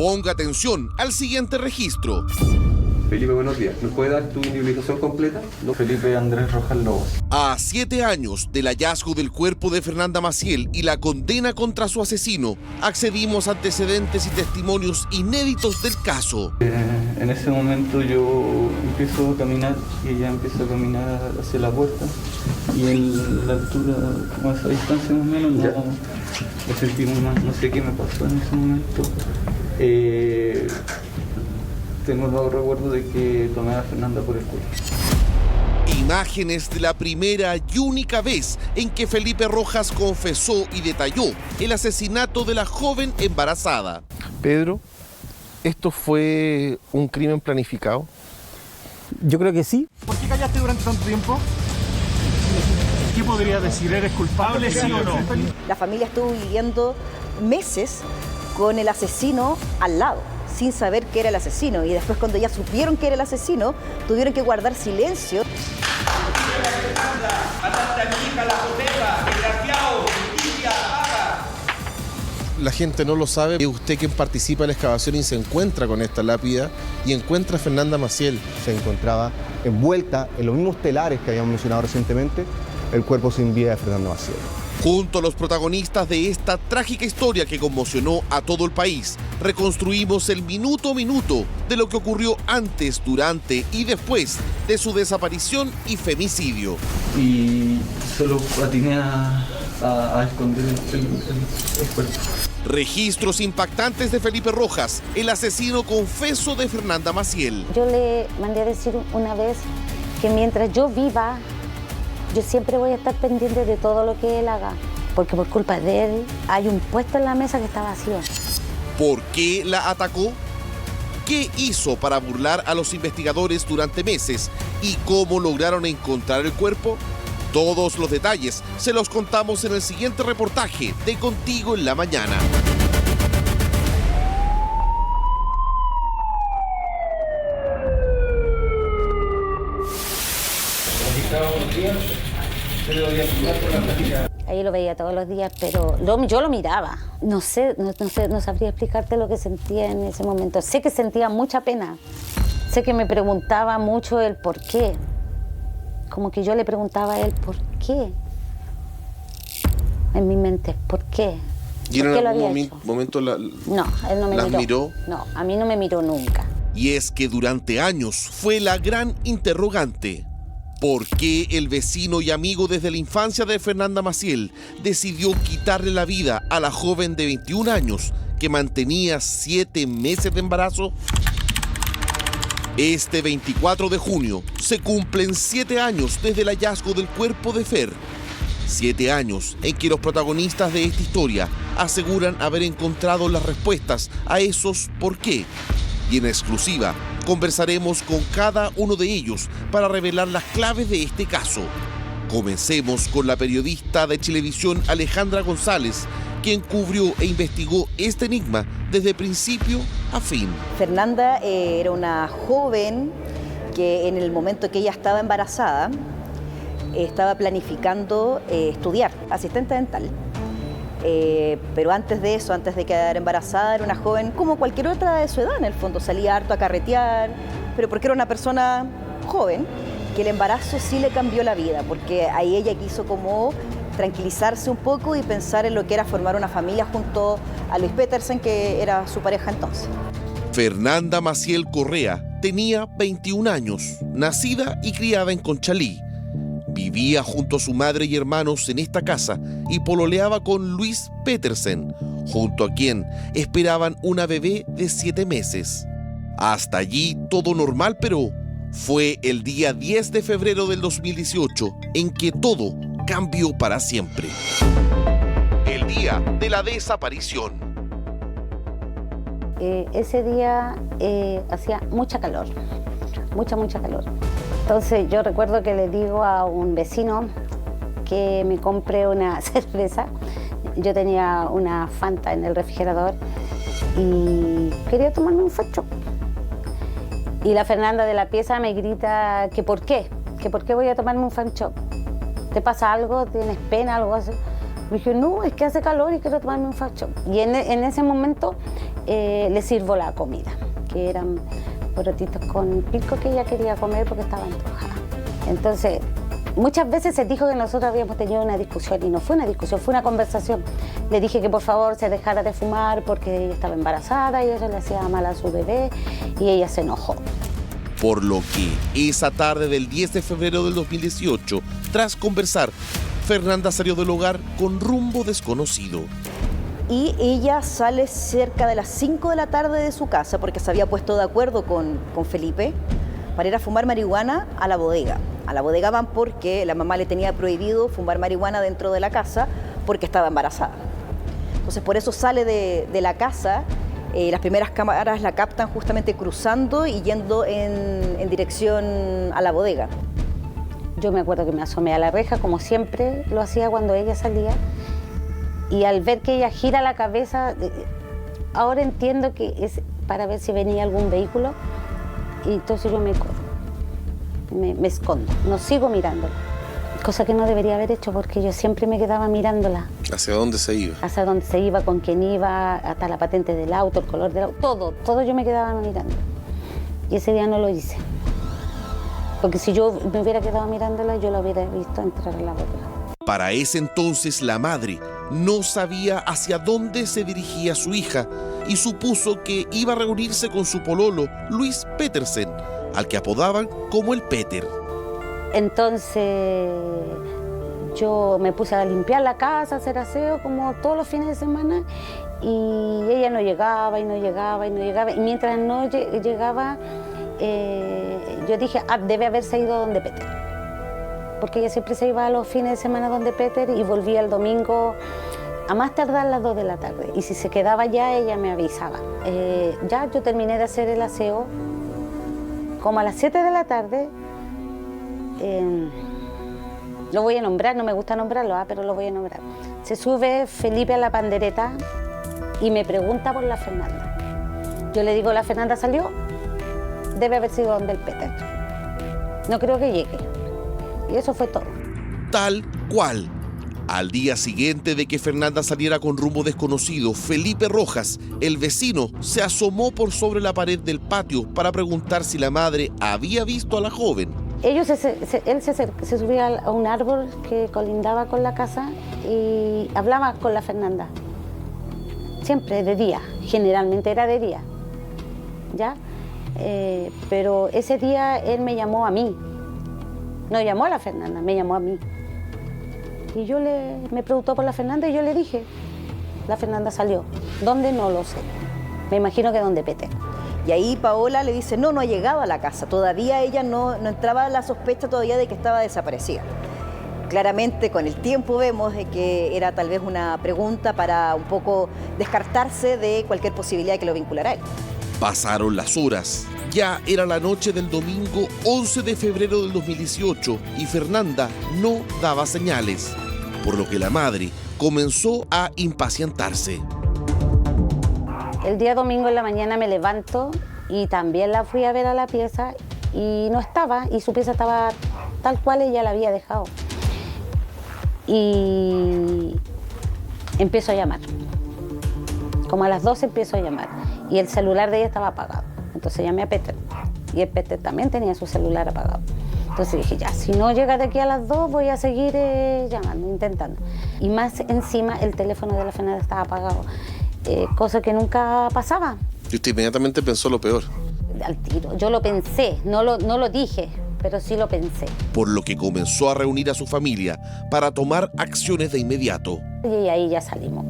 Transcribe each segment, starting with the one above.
Ponga atención al siguiente registro. Felipe, buenos días. ¿Nos puede dar tu individualización completa? No. Felipe Andrés Rojas Lobos. A 7 años del hallazgo del cuerpo de Fernanda Maciel y la condena contra su asesino, accedimos a antecedentes y testimonios inéditos del caso. En ese momento yo empiezo a caminar y ella empieza a caminar hacia la puerta y en la altura, como a esa distancia más o menos, lo sentimos más. No sé qué me pasó en ese momento. Tengo el vago recuerdo de que tomé a Fernanda por el cuello. Imágenes de la primera y única vez en que Felipe Rojas confesó y detalló el asesinato de la joven embarazada. Pedro, ¿esto fue un crimen planificado? Yo creo que sí. ¿Por qué callaste durante tanto tiempo? ¿Qué podrías decir? ¿Eres culpable, sí o no? La familia estuvo viviendo meses con el asesino al lado, sin saber que era el asesino, y después cuando ya supieron que era el asesino, tuvieron que guardar silencio. La gente no lo sabe. Es usted quien participa en la excavación y se encuentra con esta lápida y encuentra a Fernanda Maciel. Se encontraba envuelta en los mismos telares que habíamos mencionado recientemente, el cuerpo sin vida de Fernanda Maciel. Junto a los protagonistas de esta trágica historia que conmocionó a todo el país, reconstruimos el minuto a minuto de lo que ocurrió antes, durante y después de su desaparición y femicidio. Y solo atiné a esconder el cuerpo. Registros impactantes de Felipe Rojas, el asesino confeso de Fernanda Maciel. Yo le mandé a decir una vez que mientras yo viva, yo siempre voy a estar pendiente de todo lo que él haga, porque por culpa de él hay un puesto en la mesa que está vacío. ¿Por qué la atacó? ¿Qué hizo para burlar a los investigadores durante meses? ¿Y cómo lograron encontrar el cuerpo? Todos los detalles se los contamos en el siguiente reportaje de Contigo en la Mañana. Ahí lo veía todos los días, pero yo lo miraba. No sabría explicarte lo que sentía en ese momento. Sé que sentía mucha pena. Sé que me preguntaba mucho el por qué. Como que yo le preguntaba a él por qué. En mi mente, ¿por qué? ¿Y en algún momento No, él no me miró? No, a mí no me miró nunca. Y es que durante años fue la gran interrogante. ¿Por qué el vecino y amigo desde la infancia de Fernanda Maciel decidió quitarle la vida a la joven de 21 años que mantenía 7 meses de embarazo? Este 24 de junio se cumplen 7 años desde el hallazgo del cuerpo de Fer. 7 años en que los protagonistas de esta historia aseguran haber encontrado las respuestas a esos por qué. Y en exclusiva conversaremos con cada uno de ellos para revelar las claves de este caso. Comencemos con la periodista de Chilevisión Alejandra González, quien cubrió e investigó este enigma desde principio a fin. Fernanda era una joven que en el momento que ella estaba embarazada, estaba planificando estudiar asistente dental. Pero antes de eso, antes de quedar embarazada, era una joven como cualquier otra de su edad, en el fondo. Salía harto a carretear, pero porque era una persona joven, que el embarazo sí le cambió la vida, porque ahí ella quiso como tranquilizarse un poco y pensar en lo que era formar una familia junto a Luis Petersen, que era su pareja entonces. Fernanda Maciel Correa tenía 21 años, nacida y criada en Conchalí. Vivía junto a su madre y hermanos en esta casa y pololeaba con Luis Petersen, junto a quien esperaban una bebé de 7 meses. Hasta allí todo normal, pero fue el día 10 de febrero del 2018 en que todo cambió para siempre. El día de la desaparición. Ese día hacía mucha calor, mucha calor. Entonces yo recuerdo que le digo a un vecino que me compre una cerveza. Yo tenía una Fanta en el refrigerador y quería tomarme un facho. Y la Fernanda de la pieza me grita que por qué voy a tomarme un fancho. ¿Te pasa algo? ¿Tienes pena? Algo así. Me dije, no, es que hace calor y quiero tomarme un facho. Y en ese momento le sirvo la comida, que eran porotitos con pico que ella quería comer porque estaba antojada. Entonces, muchas veces se dijo que nosotros habíamos tenido una discusión y no fue una discusión, fue una conversación. Le dije que por favor se dejara de fumar porque ella estaba embarazada y eso le hacía mal a su bebé y ella se enojó. Por lo que esa tarde del 10 de febrero del 2018, tras conversar, Fernanda salió del hogar con rumbo desconocido. Y ella sale cerca de las 5 de la tarde de su casa porque se había puesto de acuerdo con Felipe para ir a fumar marihuana a la bodega. A la bodega van porque la mamá le tenía prohibido fumar marihuana dentro de la casa porque estaba embarazada. Entonces por eso sale de la casa. Las primeras cámaras la captan justamente cruzando y yendo en dirección a la bodega. Yo me acuerdo que me asomé a la reja, como siempre lo hacía cuando ella salía, y al ver que ella gira la cabeza, ahora entiendo que es para ver si venía algún vehículo, y entonces yo me corro, me escondo, no sigo mirándola, cosa que no debería haber hecho porque yo siempre me quedaba mirándola. ¿Hacia dónde se iba? Hacia dónde se iba, con quién iba, hasta la patente del auto, el color del auto, todo yo me quedaba mirando. Y ese día no lo hice. Porque si yo me hubiera quedado mirándola, yo la hubiera visto entrar a la bodega. Para ese entonces la madre no sabía hacia dónde se dirigía su hija y supuso que iba a reunirse con su pololo, Luis Petersen, al que apodaban como el Peter. Entonces yo me puse a limpiar la casa, a hacer aseo como todos los fines de semana y ella no llegaba y no llegaba y no llegaba. Y mientras no llegaba, yo dije, debe haberse ido donde Peter. Porque ella siempre se iba a los fines de semana donde Peter y volvía el domingo a más tardar las 2 de la tarde. Y si se quedaba ya, ella me avisaba. Ya yo terminé de hacer el aseo, como a las 7 de la tarde, lo voy a nombrar, no me gusta nombrarlo, pero lo voy a nombrar. Se sube Felipe a la pandereta y me pregunta por la Fernanda. Yo le digo, ¿la Fernanda salió? Debe haber sido donde el Peter. No creo que llegue. Y eso fue todo. Tal cual. Al día siguiente de que Fernanda saliera con rumbo desconocido, Felipe Rojas, el vecino, se asomó por sobre la pared del patio para preguntar si la madre había visto a la joven. Él se subía a un árbol que colindaba con la casa y hablaba con la Fernanda. Siempre de día, generalmente era de día. ¿Ya? Pero ese día él me llamó a mí. No llamó a la Fernanda, me llamó a mí. Y me preguntó por la Fernanda y yo le dije, la Fernanda salió. ¿Dónde? No lo sé. Me imagino que donde Peter. Y ahí Paola le dice, no ha llegado a la casa. Todavía ella no entraba la sospecha todavía de que estaba desaparecida. Claramente con el tiempo vemos de que era tal vez una pregunta para un poco descartarse de cualquier posibilidad de que lo vinculara a él. Pasaron las horas. Ya era la noche del domingo 11 de febrero del 2018 y Fernanda no daba señales, por lo que la madre comenzó a impacientarse. El día domingo en la mañana me levanto y también la fui a ver a la pieza y no estaba, y su pieza estaba tal cual ella la había dejado. Y empiezo a llamar. Como a las 12 empiezo a llamar y el celular de ella estaba apagado. Entonces llamé a Peter y el Peter también tenía su celular apagado. Entonces dije, ya, si no llega de aquí a las 2 voy a seguir llamando, intentando. Y más encima el teléfono de la Fernanda estaba apagado, cosa que nunca pasaba. Y usted inmediatamente pensó lo peor. Al tiro, yo lo pensé, no lo dije, pero sí lo pensé. Por lo que comenzó a reunir a su familia para tomar acciones de inmediato. Y ahí ya salimos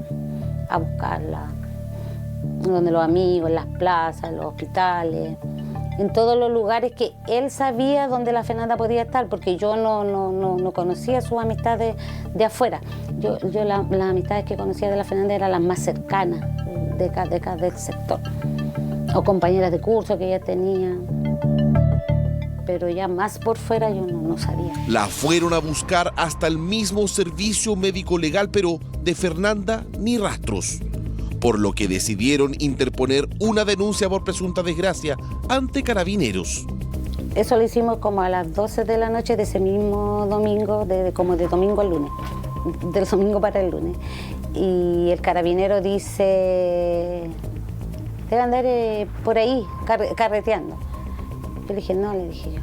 a buscarla, donde los amigos, en las plazas, en los hospitales, en todos los lugares que él sabía dónde la Fernanda podía estar, porque yo no conocía sus amistades de afuera. Yo las amistades que conocía de la Fernanda eran las más cercanas de cada del sector, o compañeras de curso que ella tenía, pero ya más por fuera yo no sabía. La fueron a buscar hasta el mismo servicio médico legal, pero de Fernanda ni rastros. Por lo que decidieron interponer una denuncia por presunta desgracia ante Carabineros. Eso lo hicimos como a las 12 de la noche de ese mismo domingo, como de domingo al lunes, del domingo para el lunes. Y el carabinero dice, debe andar por ahí, carreteando. Yo le dije, no, le dije yo,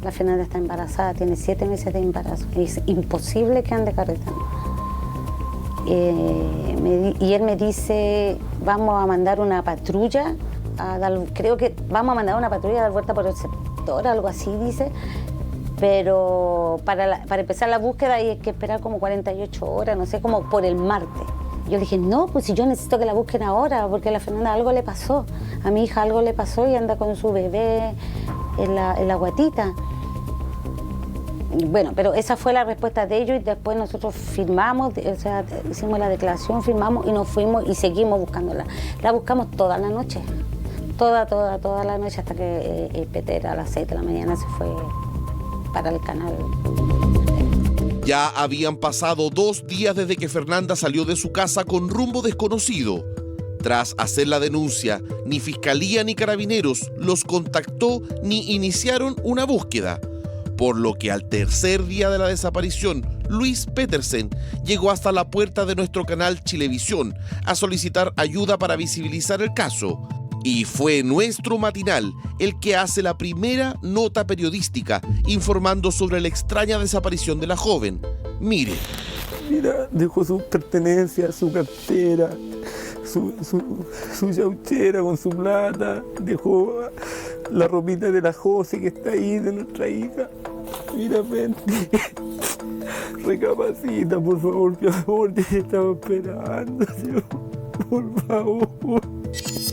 la Fernanda está embarazada, tiene 7 meses de embarazo, es imposible que ande carreteando. Y él me dice, vamos a mandar una patrulla, creo que vamos a mandar una patrulla a dar vuelta por el sector, algo así dice, pero para empezar la búsqueda hay que esperar como 48 horas, no sé, como por el martes. Yo le dije, no, pues si yo necesito que la busquen ahora, porque a la Fernanda algo le pasó, a mi hija algo le pasó y anda con su bebé en la guatita. Bueno, pero esa fue la respuesta de ellos y después nosotros firmamos, o sea, hicimos la declaración, firmamos y nos fuimos y seguimos buscándola. La buscamos toda la noche, toda la noche hasta que el Peter a las 6 de la mañana se fue para el canal. Ya habían pasado 2 días desde que Fernanda salió de su casa con rumbo desconocido. Tras hacer la denuncia, ni Fiscalía ni Carabineros los contactó ni iniciaron una búsqueda. Por lo que al tercer día de la desaparición, Luis Petersen llegó hasta la puerta de nuestro canal Chilevisión a solicitar ayuda para visibilizar el caso. Y fue nuestro matinal el que hace la primera nota periodística informando sobre la extraña desaparición de la joven. Mire. Mira, dejó sus pertenencias, su cartera, su chauchera con su plata, dejó la ropita de la José que está ahí, de nuestra hija. Mira, vente, recapacita, por favor, mi amor, te estaba esperando, por favor.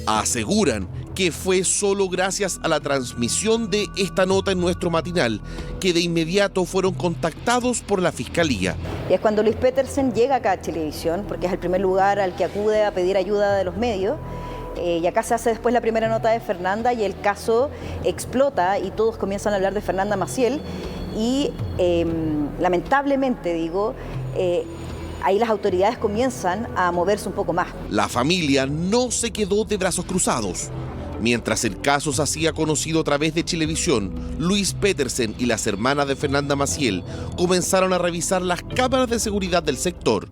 Aseguran que fue solo gracias a la transmisión de esta nota en nuestro matinal que de inmediato fueron contactados por la Fiscalía. Y es cuando Luis Petersen llega acá a Chilevisión, porque es el primer lugar al que acude a pedir ayuda de los medios. Y acá se hace después la primera nota de Fernanda y el caso explota y todos comienzan a hablar de Fernanda Maciel. Y lamentablemente, digo, ahí las autoridades comienzan a moverse un poco más. La familia no se quedó de brazos cruzados. Mientras el caso se hacía conocido a través de Chilevisión, Luis Petersen y las hermanas de Fernanda Maciel comenzaron a revisar las cámaras de seguridad del sector.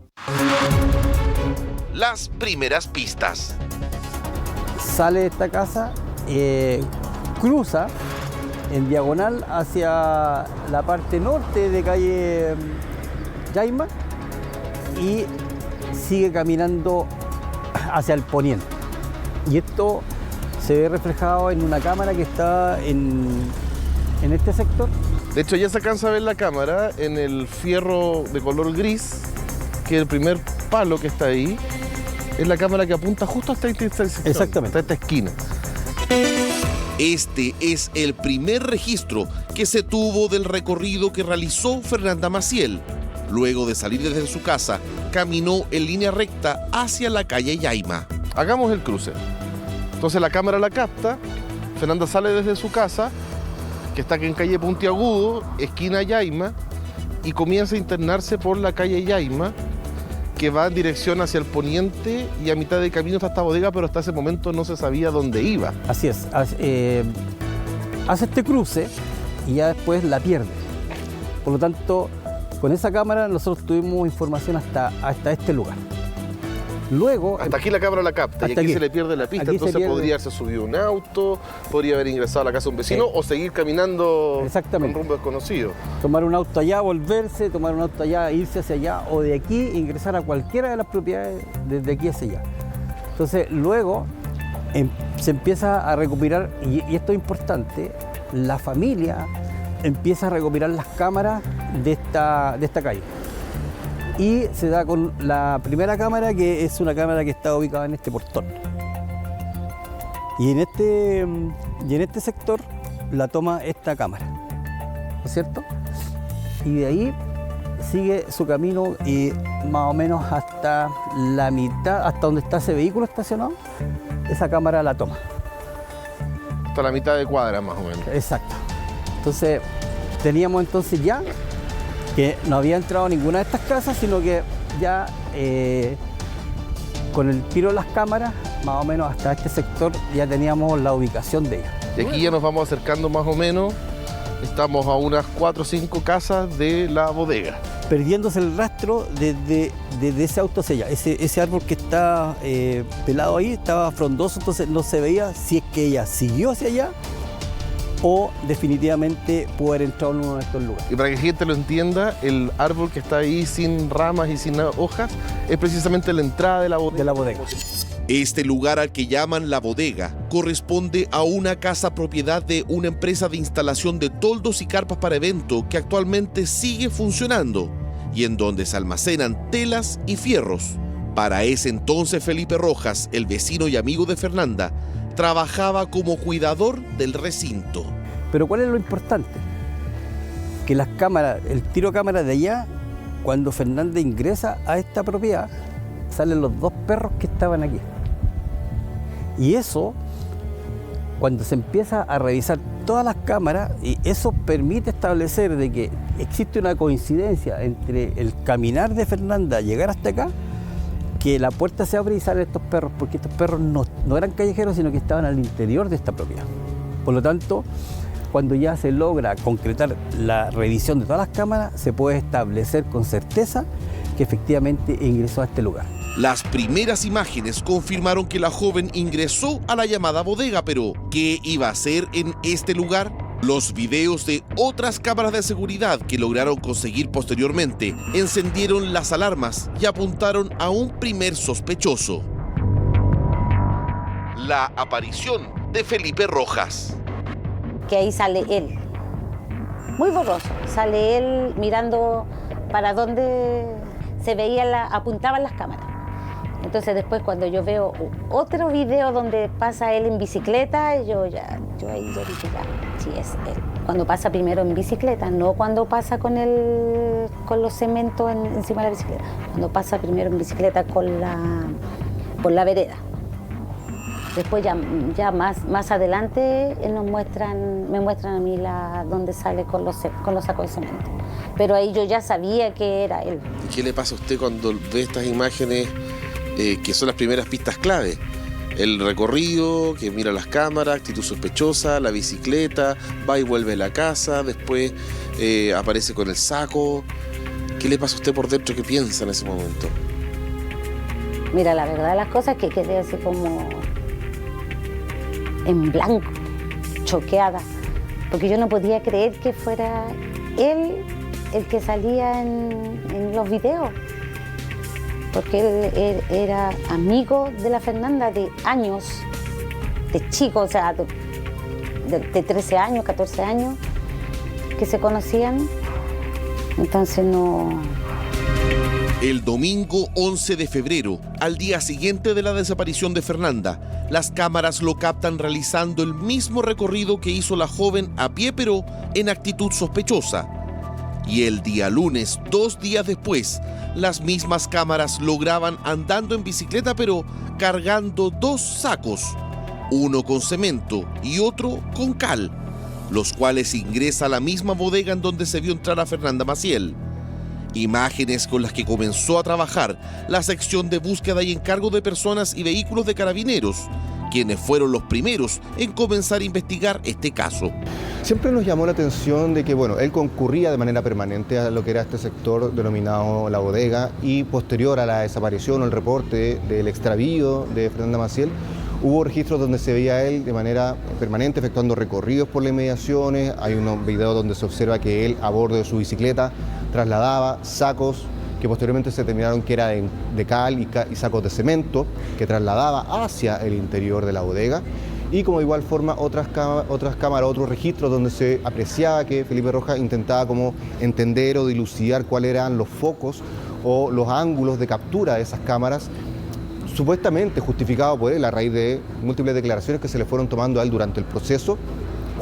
Las primeras pistas. Sale de esta casa, cruza en diagonal hacia la parte norte de calle Yaima y sigue caminando hacia el poniente. Y esto se ve reflejado en una cámara que está en este sector. De hecho, ya se alcanza a ver la cámara en el fierro de color gris, que el primer palo que está ahí es la cámara que apunta justo hasta esta sección. Exactamente. Hasta esta esquina. Este es el primer registro que se tuvo del recorrido que realizó Fernanda Maciel. Luego de salir desde su casa, caminó en línea recta hacia la calle Yaima. Hagamos el cruce. Entonces la cámara la capta, Fernanda sale desde su casa, que está aquí en calle Puntiagudo, esquina Yaima, y comienza a internarse por la calle Yaima, que va en dirección hacia el poniente y a mitad de camino está esta bodega, pero hasta ese momento no se sabía dónde iba. Así es, hace este cruce y ya después la pierde. Por lo tanto, con esa cámara nosotros tuvimos información hasta este lugar. Luego... Hasta aquí la cámara la capta y aquí se le pierde la pista, entonces podría haberse subido un auto, podría haber ingresado a la casa de un vecino o seguir caminando con rumbo desconocido. Tomar un auto allá, volverse, tomar un auto allá, irse hacia allá o de aquí ingresar a cualquiera de las propiedades desde aquí hacia allá. Entonces luego se empieza a recopilar, y esto es importante, la familia empieza a recopilar las cámaras de esta calle. Y se da con la primera cámara, que es una cámara que está ubicada en este portón. Y en este sector la toma esta cámara, ¿no es cierto? Y de ahí sigue su camino y más o menos hasta la mitad, hasta donde está ese vehículo estacionado, esa cámara la toma. Hasta la mitad de cuadra más o menos. Exacto. Entonces teníamos entonces ya que no había entrado ninguna de estas casas, sino que ya con el tiro de las cámaras, más o menos hasta este sector, ya teníamos la ubicación de ella. Y aquí ya nos vamos acercando más o menos, estamos a unas 4 o 5 casas de la bodega. perdiéndose el rastro desde ese auto hacia allá. Ese árbol que está pelado ahí estaba frondoso, entonces no se veía si es que ella siguió hacia allá o definitivamente pudo haber entrado en uno de estos lugares. Y para que la gente lo entienda, el árbol que está ahí sin ramas y sin hojas es precisamente la entrada de la bodega. Este lugar al que llaman La Bodega corresponde a una casa propiedad de una empresa de instalación de toldos y carpas para evento que actualmente sigue funcionando y en donde se almacenan telas y fierros. Para ese entonces Felipe Rojas, el vecino y amigo de Fernanda, trabajaba como cuidador del recinto. Pero ¿cuál es lo importante? Que las cámaras, el tiro de cámara de allá, cuando Fernanda ingresa a esta propiedad, salen los 2 perros que estaban aquí. Y eso, cuando se empieza a revisar todas las cámaras, y eso permite establecer de que existe una coincidencia entre el caminar de Fernanda a llegar hasta acá, que la puerta se abre y salen estos perros, porque estos perros no eran callejeros, sino que estaban al interior de esta propiedad. Por lo tanto, cuando ya se logra concretar la revisión de todas las cámaras, se puede establecer con certeza que efectivamente ingresó a este lugar. Las primeras imágenes confirmaron que la joven ingresó a la llamada bodega, pero ¿qué iba a hacer en este lugar? Los videos de otras cámaras de seguridad que lograron conseguir posteriormente encendieron las alarmas y apuntaron a un primer sospechoso. La aparición de Felipe Rojas. Que ahí sale él, muy borroso, sale él mirando para donde se veía, apuntaban las cámaras. Entonces después cuando yo veo otro video donde pasa él en bicicleta, yo ahí ya dije ya, sí es él. Cuando pasa primero en bicicleta, no cuando pasa con los cementos encima de la bicicleta. Cuando pasa primero en bicicleta por la vereda. Después ya más adelante me muestran a mí donde sale con los sacos de cemento. Pero ahí yo ya sabía que era él. ¿Qué le pasa a usted cuando ve estas imágenes que son las primeras pistas clave? El recorrido, que mira las cámaras, actitud sospechosa, la bicicleta, va y vuelve a la casa, después aparece con el saco. ¿Qué le pasa a usted por dentro? ¿Qué piensa en ese momento? Mira, la verdad de las cosas es que quedé así como en blanco, choqueada, porque yo no podía creer que fuera él el que salía en los videos, porque él era amigo de la Fernanda de años, de chico, o sea, de 13 años, 14 años, que se conocían, entonces no... El domingo 11 de febrero, al día siguiente de la desaparición de Fernanda, las cámaras lo captan realizando el mismo recorrido que hizo la joven a pie, pero en actitud sospechosa. Y el día lunes, 2 días después, las mismas cámaras lo graban andando en bicicleta, pero cargando 2 sacos, uno con cemento y otro con cal, los cuales ingresa a la misma bodega en donde se vio entrar a Fernanda Maciel. Imágenes con las que comenzó a trabajar la sección de búsqueda y encargo de personas y vehículos de Carabineros, quienes fueron los primeros en comenzar a investigar este caso. Siempre nos llamó la atención de que, él concurría de manera permanente a lo que era este sector denominado La Bodega, y posterior a la desaparición o el reporte del extravío de Fernanda Maciel, hubo registros donde se veía a él de manera permanente efectuando recorridos por las inmediaciones. Hay unos videos donde se observa que él, a bordo de su bicicleta, trasladaba sacos que posteriormente se determinaron que eran de cal y sacos de cemento, que trasladaba hacia el interior de la bodega. Y como de igual forma otras cámaras, otros registros donde se apreciaba que Felipe Rojas intentaba como entender o dilucidar cuáles eran los focos o los ángulos de captura de esas cámaras, supuestamente justificado por él a raíz de múltiples declaraciones que se le fueron tomando a él durante el proceso,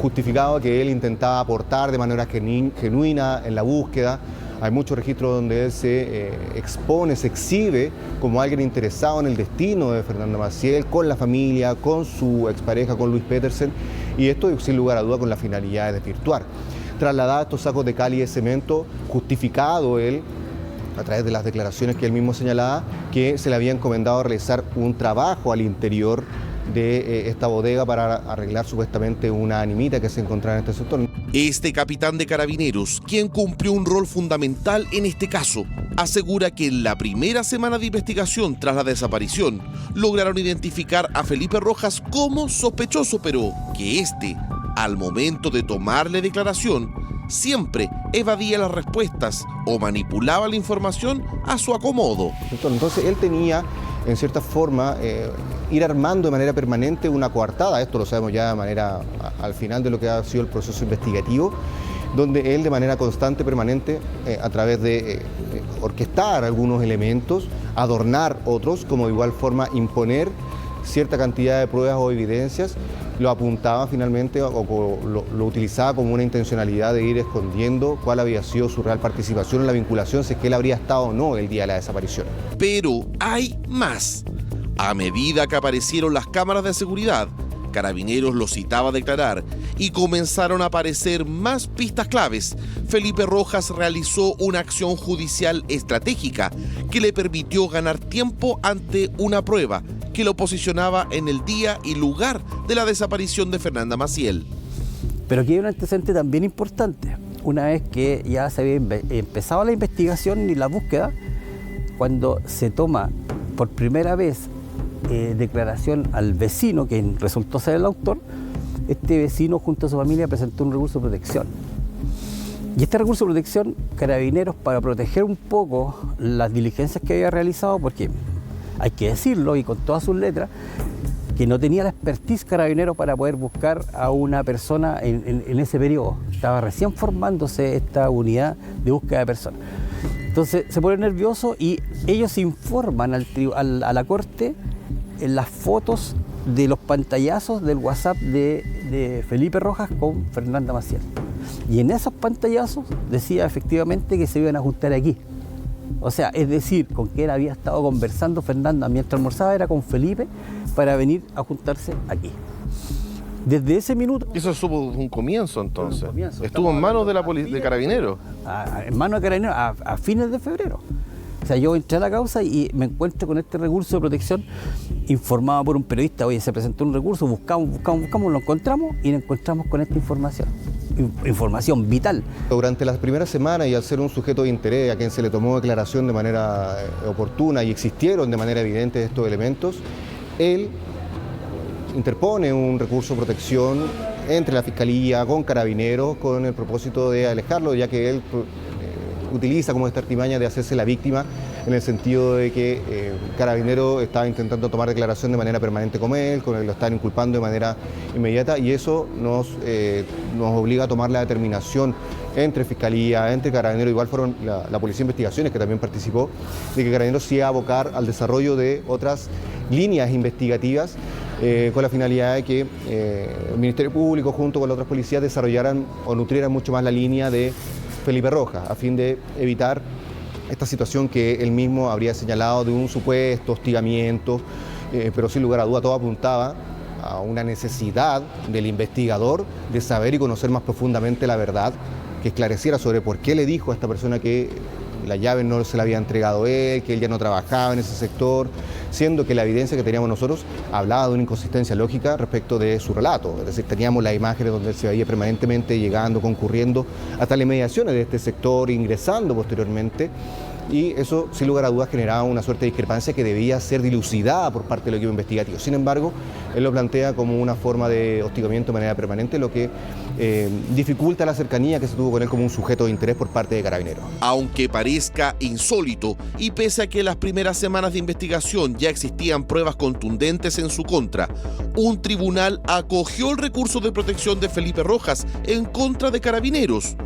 justificado que él intentaba aportar de manera genuina en la búsqueda. Hay muchos registros donde él se expone, se exhibe como alguien interesado en el destino de Fernanda Maciel, con la familia, con su expareja, con Luis Petersen, y esto sin lugar a duda con la finalidad de desvirtuar. Trasladar estos sacos de cal y de cemento, justificado él, a través de las declaraciones que él mismo señalaba, que se le había encomendado realizar un trabajo al interior de esta bodega para arreglar supuestamente una animita que se encontraba en este sector. Este capitán de Carabineros, quien cumplió un rol fundamental en este caso, asegura que en la primera semana de investigación tras la desaparición lograron identificar a Felipe Rojas como sospechoso, pero que al momento de tomarle declaración, siempre evadía las respuestas o manipulaba la información a su acomodo. Entonces él tenía, en cierta forma, ir armando de manera permanente una coartada, esto lo sabemos ya de manera al final de lo que ha sido el proceso investigativo, donde él de manera constante, permanente, a través de orquestar algunos elementos, adornar otros, como de igual forma imponer cierta cantidad de pruebas o evidencias, lo apuntaba finalmente o lo utilizaba como una intencionalidad de ir escondiendo cuál había sido su real participación en la vinculación, si es que él habría estado o no el día de la desaparición. Pero hay más. A medida que aparecieron las cámaras de seguridad, Carabineros lo citaba a declarar y comenzaron a aparecer más pistas claves. Felipe Rojas realizó una acción judicial estratégica que le permitió ganar tiempo ante una prueba que lo posicionaba en el día y lugar de la desaparición de Fernanda Maciel. Pero aquí hay un antecedente también importante. Una vez que ya se había empezado la investigación y la búsqueda, cuando se toma por primera vez declaración al vecino, que resultó ser el autor, este vecino junto a su familia presentó un recurso de protección. Y este recurso de protección, Carabineros, para proteger un poco las diligencias que había realizado, porque hay que decirlo y con todas sus letras, que no tenía la expertise Carabineros para poder buscar a una persona en ese periodo. Estaba recién formándose esta unidad de búsqueda de personas. Entonces se pone nervioso y ellos informan a la corte en las fotos de los pantallazos del WhatsApp de Felipe Rojas con Fernanda Maciel. Y en esos pantallazos decía efectivamente que se iban a juntar aquí. O sea, es decir, con que él había estado conversando Fernanda mientras almorzaba era con Felipe para venir a juntarse aquí. Desde ese minuto... Eso supo un comienzo entonces. Comienzo. Estuvo en manos de Carabineros. En manos de Carabineros a fines de febrero. O sea, yo entré a la causa y me encuentro con este recurso de protección informado por un periodista. Oye, se presentó un recurso, buscamos, lo encontramos y nos encontramos con esta información vital. Durante las primeras semanas, y al ser un sujeto de interés a quien se le tomó declaración de manera oportuna y existieron de manera evidente estos elementos, él interpone un recurso de protección entre la Fiscalía con Carabineros con el propósito de alejarlo, ya que él utiliza como esta artimaña de hacerse la víctima en el sentido de que Carabineros estaba intentando tomar declaración de manera permanente con él, lo están inculpando de manera inmediata y eso nos obliga a tomar la determinación entre Fiscalía, entre Carabineros, igual fueron la Policía de Investigaciones que también participó, de que Carabineros sí iba a abocar al desarrollo de otras líneas investigativas con la finalidad de que el Ministerio Público junto con las otras policías desarrollaran o nutrieran mucho más la línea de Felipe Rojas, a fin de evitar esta situación que él mismo habría señalado de un supuesto hostigamiento, pero sin lugar a duda todo apuntaba a una necesidad del investigador de saber y conocer más profundamente la verdad, que esclareciera sobre por qué le dijo a esta persona que la llave no se la había entregado él, que él ya no trabajaba en ese sector, siendo que la evidencia que teníamos nosotros hablaba de una inconsistencia lógica respecto de su relato. Es decir, teníamos las imágenes donde él se veía permanentemente llegando, concurriendo hasta las inmediaciones de este sector, ingresando posteriormente, y eso sin lugar a dudas generaba una suerte de discrepancia que debía ser dilucidada por parte del equipo investigativo. Sin embargo, él lo plantea como una forma de hostigamiento de manera permanente, lo que dificulta la cercanía que se tuvo con él como un sujeto de interés por parte de Carabineros. Aunque parezca insólito y pese a que en las primeras semanas de investigación ya existían pruebas contundentes en su contra, un tribunal acogió el recurso de protección de Felipe Rojas en contra de Carabineros,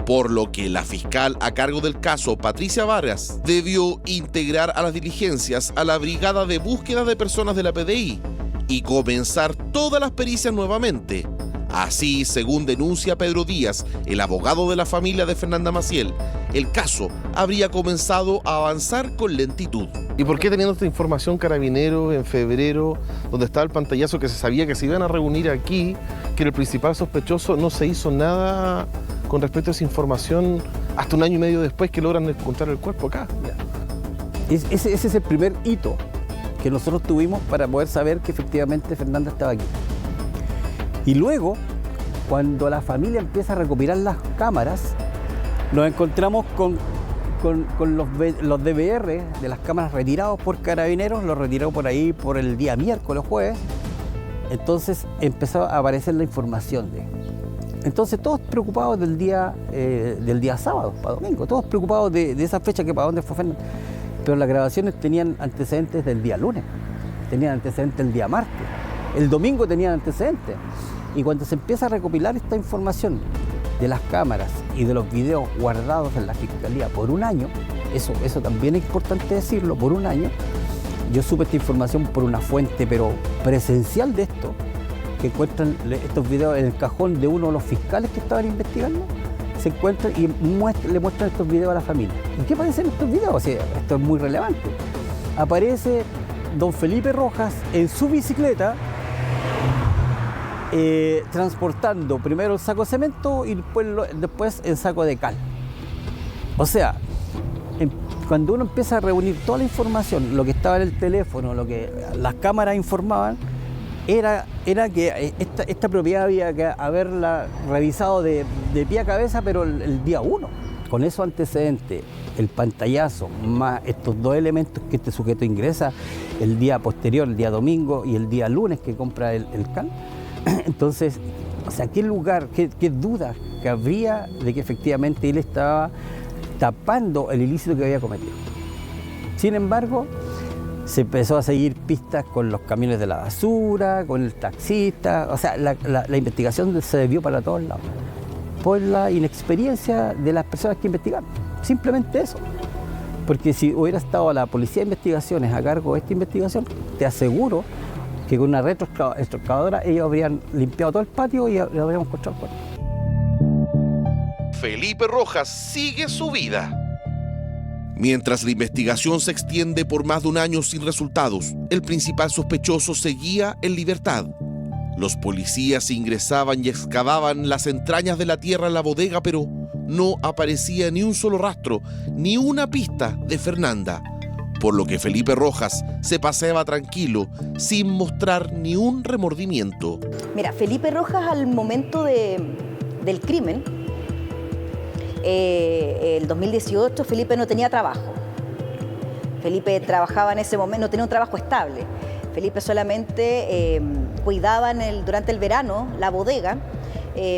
por lo que la fiscal a cargo del caso, Patricia Vargas, debió integrar a las diligencias a la Brigada de Búsqueda de Personas de la PDI y comenzar todas las pericias nuevamente. Así, según denuncia Pedro Díaz, el abogado de la familia de Fernanda Maciel, el caso habría comenzado a avanzar con lentitud. ¿Y por qué teniendo esta información Carabineros en febrero, donde estaba el pantallazo que se sabía que se iban a reunir aquí, que era el principal sospechoso, no se hizo nada con respecto a esa información hasta un año y medio después que logran encontrar el cuerpo acá? Ese es el primer hito que nosotros tuvimos para poder saber que efectivamente Fernanda estaba aquí. Y luego, cuando la familia empieza a recopilar las cámaras, nos encontramos con los DVR de las cámaras retirados por Carabineros, los retiró por ahí por el día miércoles o jueves. Entonces empezó a aparecer la información Entonces todos preocupados del día sábado, para domingo, todos preocupados de esa fecha que para dónde fue Fernanda. Pero las grabaciones tenían antecedentes del día lunes, tenían antecedentes del día martes, el domingo tenían antecedentes. Y cuando se empieza a recopilar esta información de las cámaras y de los videos guardados en la Fiscalía por un año, eso también es importante decirlo, por un año, yo supe esta información por una fuente pero presencial de esto, que encuentran estos videos en el cajón de uno de los fiscales que estaban investigando, se encuentran y le muestran estos videos a la familia. ¿Y qué aparecen en estos videos? O sea, esto es muy relevante. Aparece don Felipe Rojas en su bicicleta transportando primero el saco de cemento y después el saco de cal. O sea, cuando uno empieza a reunir toda la información, lo que estaba en el teléfono, lo que las cámaras informaban, era que esta propiedad había que haberla revisado de pie a cabeza, pero el día 1. Con esos antecedentes, el pantallazo, más estos dos elementos que este sujeto ingresa el día posterior, el día domingo y el día lunes que compra el cal. Entonces, o sea, ¿qué duda que habría de que efectivamente él estaba tapando el ilícito que había cometido? Sin embargo, se empezó a seguir pistas con los camiones de la basura, con el taxista, o sea, la investigación se desvió para todos lados, por la inexperiencia de las personas que investigaron, simplemente eso. Porque si hubiera estado la Policía de Investigaciones a cargo de esta investigación, te aseguro que con una retroexcavadora ellos habrían limpiado todo el patio y habríamos encontrado el cuerpo. Felipe Rojas sigue su vida. Mientras la investigación se extiende por más de un año sin resultados, el principal sospechoso seguía en libertad. Los policías ingresaban y excavaban las entrañas de la tierra en la bodega, pero no aparecía ni un solo rastro, ni una pista de Fernanda. Por lo que Felipe Rojas se paseaba tranquilo, sin mostrar ni un remordimiento. Mira, Felipe Rojas al momento del crimen, el 2018, Felipe no tenía trabajo. Felipe trabajaba en ese momento, no tenía un trabajo estable. Felipe solamente cuidaba durante el verano la bodega,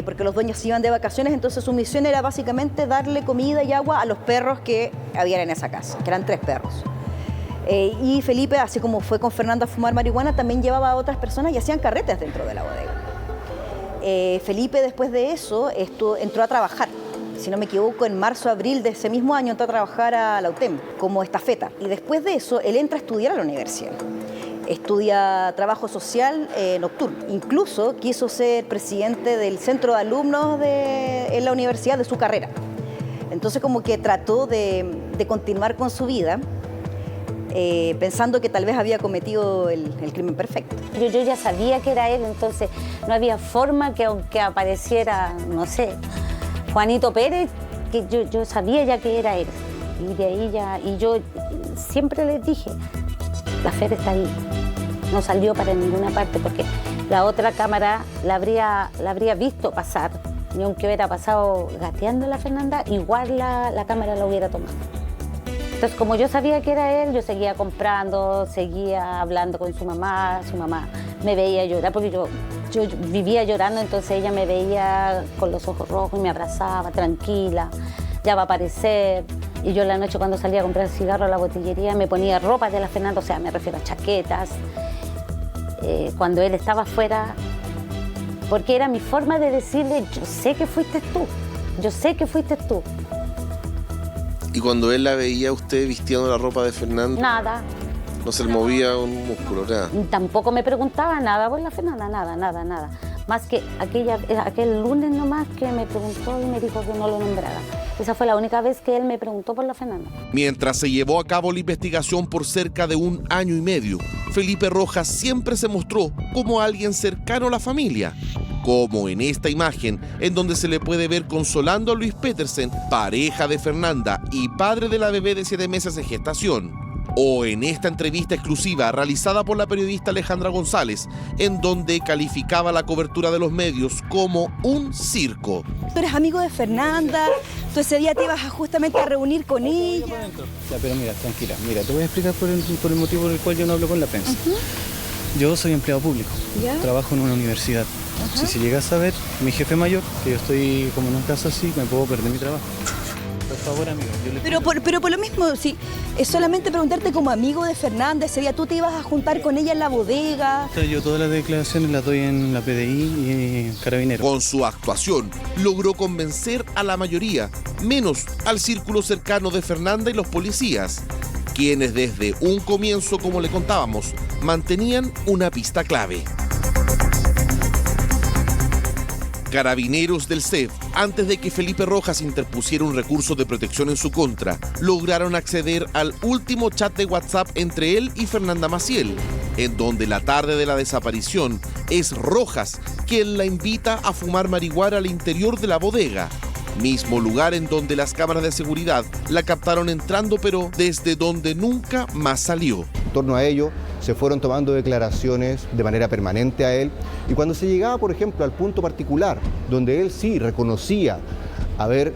porque los dueños se iban de vacaciones, entonces su misión era básicamente darle comida y agua a los perros que habían en esa casa, que eran 3 perros. Y Felipe, así como fue con Fernanda a fumar marihuana, también llevaba a otras personas y hacían carretes dentro de la bodega. Felipe, después de eso, entró a trabajar. Si no me equivoco, en marzo, abril de ese mismo año entró a trabajar a la UTEM como estafeta. Y después de eso, él entra a estudiar a la universidad. Estudia trabajo social nocturno. Incluso quiso ser presidente del centro de alumnos en la universidad de su carrera. Entonces como que trató de continuar con su vida, pensando que tal vez había cometido el crimen perfecto. Yo ya sabía que era él, entonces no había forma que aunque apareciera, no sé, Juanito Pérez, que yo sabía ya que era él. Y de ahí ya, y yo siempre les dije, la Fer está ahí, no salió para ninguna parte porque la otra cámara la habría visto pasar, y aunque hubiera pasado gateando la Fernanda, igual la cámara la hubiera tomado. Entonces, como yo sabía que era él, yo seguía comprando, seguía hablando con su mamá me veía llorar, porque yo vivía llorando, entonces ella me veía con los ojos rojos y me abrazaba, tranquila, ya va a aparecer. Y yo en la noche cuando salía a comprar cigarro a la botillería me ponía ropa de la Fernanda, o sea, me refiero a chaquetas. Cuando él estaba afuera, porque era mi forma de decirle, yo sé que fuiste tú, yo sé que fuiste tú. ¿Y cuando él la veía a usted vistiendo la ropa de Fernanda? Nada. ¿No se le movía un músculo, nada? Tampoco me preguntaba nada por la Fernanda, nada. Más que aquel lunes nomás que me preguntó y me dijo que no lo nombrara. Esa fue la única vez que él me preguntó por la Fernanda. Mientras se llevó a cabo la investigación por cerca de 1 año y medio, Felipe Rojas siempre se mostró como alguien cercano a la familia. Como en esta imagen, en donde se le puede ver consolando a Luis Petersen, pareja de Fernanda y padre de la bebé de 7 meses de gestación. O en esta entrevista exclusiva realizada por la periodista Alejandra González, en donde calificaba la cobertura de los medios como un circo. Tú eres amigo de Fernanda, tú ese día te ibas justamente a reunir con ella. Ya, pero mira, tranquila, mira, te voy a explicar por el motivo por el cual yo no hablo con la prensa. Yo soy empleado público, trabajo en una universidad. Si llegas a ver, mi jefe mayor, que yo estoy como en un caso así, me puedo perder mi trabajo. Por favor, amigo. Pero por lo mismo, si es solamente preguntarte como amigo de Fernanda, ese día tú te ibas a juntar con ella en la bodega. Yo todas las declaraciones las doy en la PDI y en Carabineros. Con su actuación logró convencer a la mayoría, menos al círculo cercano de Fernanda y los policías, quienes desde un comienzo, como le contábamos, mantenían una pista clave. Carabineros del CEF, antes de que Felipe Rojas interpusiera un recurso de protección en su contra, lograron acceder al último chat de WhatsApp entre él y Fernanda Maciel, en donde la tarde de la desaparición es Rojas quien la invita a fumar marihuana al interior de la bodega, mismo lugar en donde las cámaras de seguridad la captaron entrando, pero desde donde nunca más salió. En torno a ello, se fueron tomando declaraciones de manera permanente a él, y cuando se llegaba, por ejemplo, al punto particular, donde él sí reconocía haber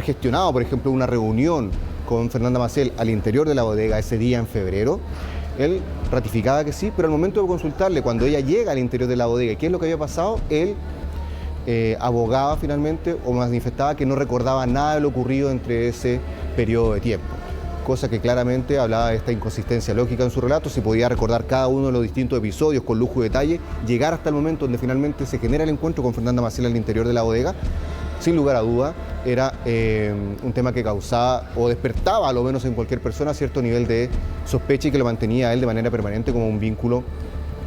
gestionado, por ejemplo, una reunión con Fernanda Maciel al interior de la bodega ese día en febrero, él ratificaba que sí, pero al momento de consultarle, cuando ella llega al interior de la bodega, ¿qué es lo que había pasado? Él abogaba finalmente o manifestaba que no recordaba nada de lo ocurrido entre ese periodo de tiempo, cosa que claramente hablaba de esta inconsistencia lógica en su relato. Si podía recordar cada uno de los distintos episodios con lujo de detalle, llegar hasta el momento donde finalmente se genera el encuentro con Fernanda Maciel al interior de la bodega, sin lugar a duda, era un tema que causaba o despertaba, a lo menos en cualquier persona, cierto nivel de sospecha y que lo mantenía a él de manera permanente como un vínculo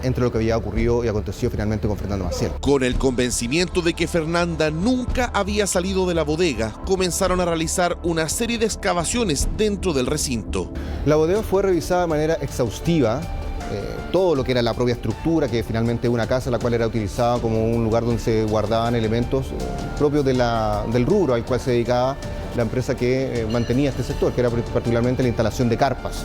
entre lo que había ocurrido y acontecido finalmente con Fernanda Maciel. Con el convencimiento de que Fernanda nunca había salido de la bodega, comenzaron a realizar una serie de excavaciones dentro del recinto. La bodega fue revisada de manera exhaustiva, todo lo que era la propia estructura, que finalmente es una casa la cual era utilizada como un lugar donde se guardaban elementos propios del rubro al cual se dedicaba la empresa que mantenía este sector, que era particularmente la instalación de carpas.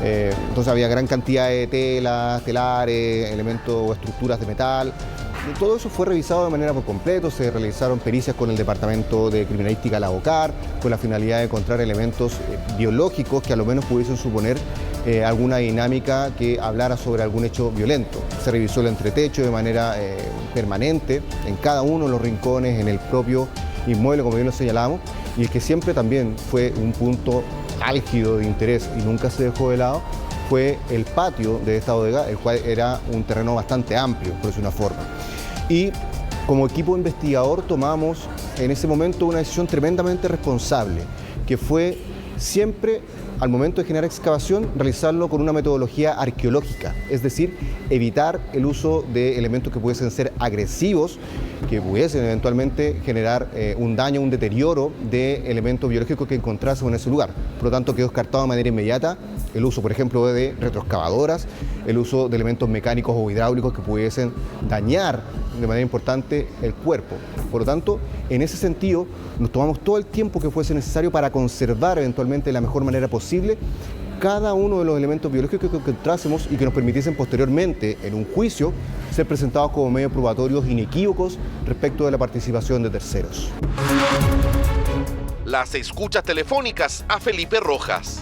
Entonces había gran cantidad de telas, telares, elementos o estructuras de metal. Todo eso fue revisado de manera por completo, se realizaron pericias con el Departamento de Criminalística La OCAR, con la finalidad de encontrar elementos biológicos que a lo menos pudiesen suponer alguna dinámica que hablara sobre algún hecho violento. Se revisó el entretecho de manera permanente, en cada uno de los rincones, en el propio inmueble, como bien lo señalamos, y el que siempre también fue un punto álgido de interés y nunca se dejó de lado, fue el patio de esta bodega, el cual era un terreno bastante amplio, por decir una forma. Y como equipo investigador tomamos en ese momento una decisión tremendamente responsable, que fue siempre, al momento de generar excavación, realizarlo con una metodología arqueológica, es decir, evitar el uso de elementos que pudiesen ser agresivos, que pudiesen eventualmente generar un daño, un deterioro de elementos biológicos que encontrásemos en ese lugar. Por lo tanto, quedó descartado de manera inmediata el uso, por ejemplo, de retroexcavadoras, el uso de elementos mecánicos o hidráulicos que pudiesen dañar de manera importante el cuerpo. Por lo tanto, en ese sentido, nos tomamos todo el tiempo que fuese necesario para conservar eventualmente de la mejor manera posible cada uno de los elementos biológicos que encontrásemos y que nos permitiesen posteriormente, en un juicio, ser presentados como medios probatorios inequívocos respecto de la participación de terceros. Las escuchas telefónicas a Felipe Rojas.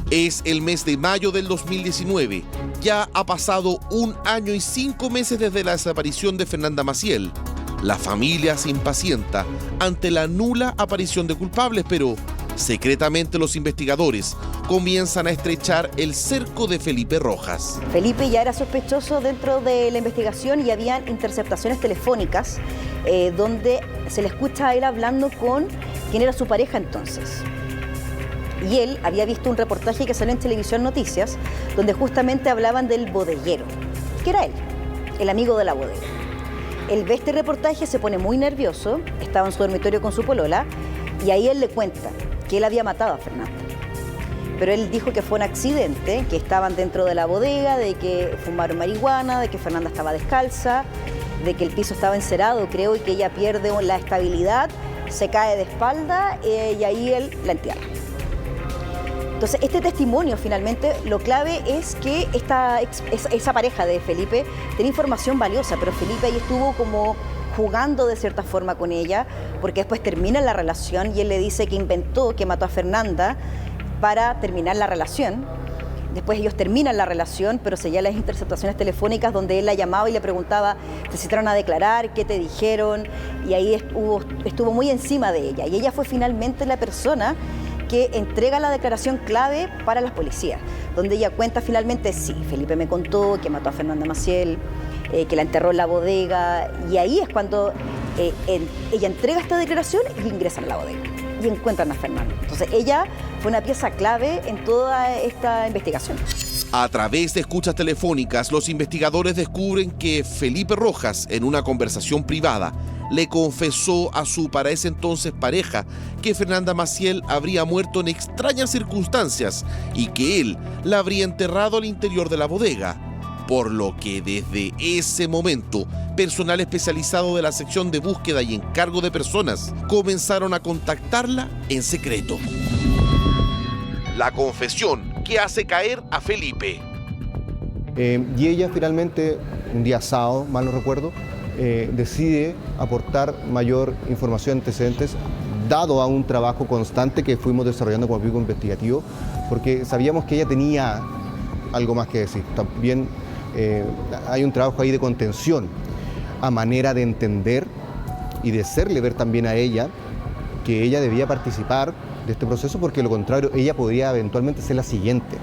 Es el mes de mayo del 2019. Ya ha pasado 1 año y 5 meses desde la desaparición de Fernanda Maciel. La familia se impacienta ante la nula aparición de culpables, pero secretamente los investigadores comienzan a estrechar el cerco de Felipe Rojas. Felipe ya era sospechoso dentro de la investigación y habían interceptaciones telefónicas donde se le escucha a él hablando con quien era su pareja entonces. Y él había visto un reportaje que salió en Televisión Noticias donde justamente hablaban del bodeguero, que era él, el amigo de la bodega. Él ve este reportaje, se pone muy nervioso, estaba en su dormitorio con su polola y ahí él le cuenta que él había matado a Fernanda. Pero él dijo que fue un accidente, que estaban dentro de la bodega, de que fumaron marihuana, de que Fernanda estaba descalza, de que el piso estaba encerado, creo, y que ella pierde la estabilidad, se cae de espalda y ahí él la entierra. Entonces, este testimonio finalmente, lo clave es que esa pareja de Felipe tenía información valiosa, pero Felipe ahí estuvo como jugando de cierta forma con ella, porque después termina la relación y él le dice que inventó, que mató a Fernanda para terminar la relación. Después ellos terminan la relación, pero seguían las interceptaciones telefónicas donde él la llamaba y le preguntaba, ¿te citaron a declarar? ¿Qué te dijeron? Y ahí estuvo muy encima de ella. Y ella fue finalmente la persona que entrega la declaración clave para las policías, donde ella cuenta finalmente, sí, Felipe me contó que mató a Fernanda Maciel, que la enterró en la bodega, y ahí es cuando ella entrega esta declaración y ingresan a la bodega y encuentran a Fernanda. Entonces ella fue una pieza clave en toda esta investigación. A través de escuchas telefónicas, los investigadores descubren que Felipe Rojas, en una conversación privada, le confesó a su para ese entonces pareja que Fernanda Maciel habría muerto en extrañas circunstancias y que él la habría enterrado al interior de la bodega. Por lo que desde ese momento, personal especializado de la sección de búsqueda y encargo de personas comenzaron a contactarla en secreto. La confesión que hace caer a Felipe. Y ella finalmente, un día sábado, mal no recuerdo, decide aportar mayor información, antecedentes, dado a un trabajo constante que fuimos desarrollando como equipo investigativo, porque sabíamos que ella tenía algo más que decir. También hay un trabajo ahí de contención, a manera de entender y de hacerle ver también a ella que ella debía participar de este proceso, porque de lo contrario ella podría eventualmente ser la siguiente.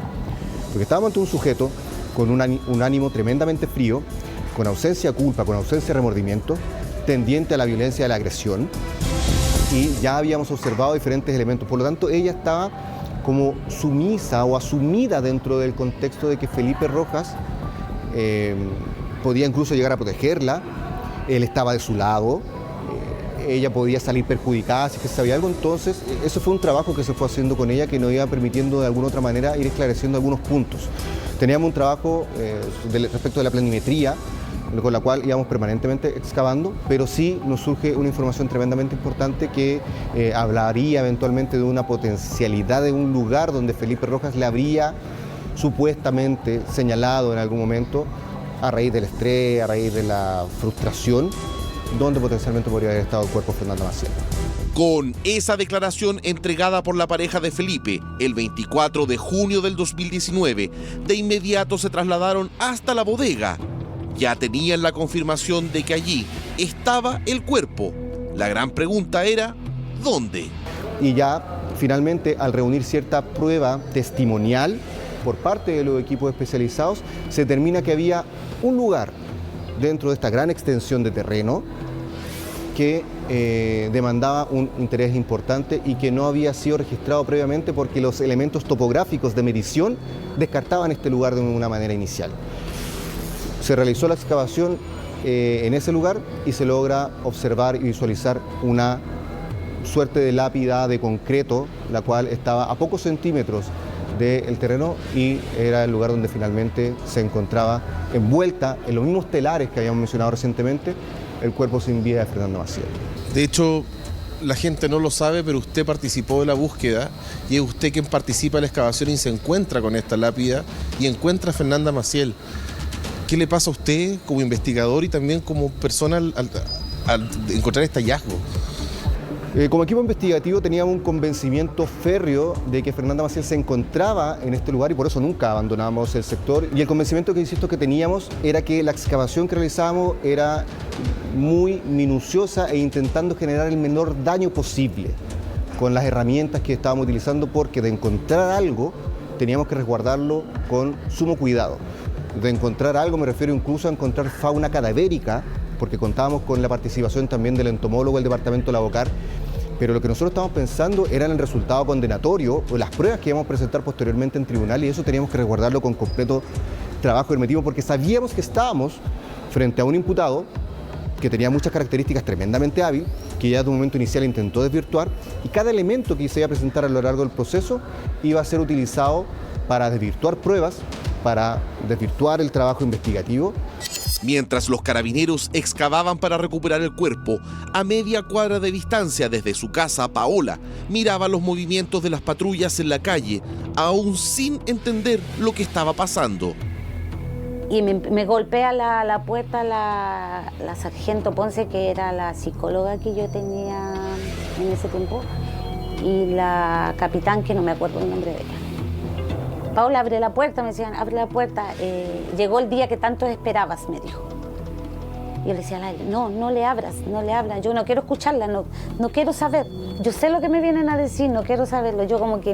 Porque estábamos ante un sujeto con un ánimo tremendamente frío, con ausencia de culpa, con ausencia de remordimiento, tendiente a la violencia y a la agresión, y ya habíamos observado diferentes elementos. Por lo tanto, ella estaba como sumisa o asumida dentro del contexto de que Felipe Rojas podía incluso llegar a protegerla, él estaba de su lado, ella podía salir perjudicada si que sabía algo. Entonces, eso fue un trabajo que se fue haciendo con ella, que nos iba permitiendo de alguna otra manera ir esclareciendo algunos puntos. Teníamos un trabajo respecto de la planimetría, con la cual íbamos permanentemente excavando, pero sí nos surge una información tremendamente importante que hablaría eventualmente de una potencialidad de un lugar donde Felipe Rojas le habría supuestamente señalado en algún momento, a raíz del estrés, a raíz de la frustración, donde potencialmente podría haber estado el cuerpo de Fernanda Maciel. Con esa declaración entregada por la pareja de Felipe el 24 de junio del 2019, de inmediato se trasladaron hasta la bodega. Ya tenían la confirmación de que allí estaba el cuerpo. La gran pregunta era, ¿dónde? Y ya finalmente, al reunir cierta prueba testimonial por parte de los equipos especializados, se determina que había un lugar dentro de esta gran extensión de terreno que demandaba un interés importante y que no había sido registrado previamente porque los elementos topográficos de medición descartaban este lugar de una manera inicial. Se realizó la excavación en ese lugar y se logra observar y visualizar una suerte de lápida de concreto, la cual estaba a pocos centímetros del terreno y era el lugar donde finalmente se encontraba envuelta en los mismos telares que habíamos mencionado recientemente el cuerpo sin vida de Fernanda Maciel. De hecho, la gente no lo sabe, pero usted participó de la búsqueda y es usted quien participa en la excavación y se encuentra con esta lápida y encuentra a Fernanda Maciel. ¿Qué le pasa a usted como investigador y también como persona al encontrar este hallazgo? Como equipo investigativo teníamos un convencimiento férreo de que Fernanda Maciel se encontraba en este lugar y por eso nunca abandonamos el sector. Y el convencimiento que, insisto, que teníamos era que la excavación que realizábamos era muy minuciosa e intentando generar el menor daño posible con las herramientas que estábamos utilizando, porque de encontrar algo teníamos que resguardarlo con sumo cuidado. De encontrar algo me refiero incluso a encontrar fauna cadavérica, porque contábamos con la participación también del entomólogo del departamento de la Bocar, pero lo que nosotros estábamos pensando era en el resultado condenatorio o las pruebas que íbamos a presentar posteriormente en tribunal, y eso teníamos que resguardarlo con completo trabajo hermetismo, porque sabíamos que estábamos frente a un imputado que tenía muchas características tremendamente hábil, que ya de un momento inicial intentó desvirtuar, y cada elemento que se iba a presentar a lo largo del proceso iba a ser utilizado para desvirtuar pruebas, para desvirtuar el trabajo investigativo. Mientras los carabineros excavaban para recuperar el cuerpo, a media cuadra de distancia desde su casa, Paola miraba los movimientos de las patrullas en la calle, aún sin entender lo que estaba pasando. Y me golpea la puerta la sargento Ponce, que era la psicóloga que yo tenía en ese tiempo, y la capitán, que no me acuerdo el nombre de ella. Paola, abre la puerta, me decían, abre la puerta. Llegó el día que tanto esperabas, me dijo. Y yo le decía a él, no le abras, yo no quiero escucharla, no quiero saber. Yo sé lo que me vienen a decir, no quiero saberlo. Yo como que,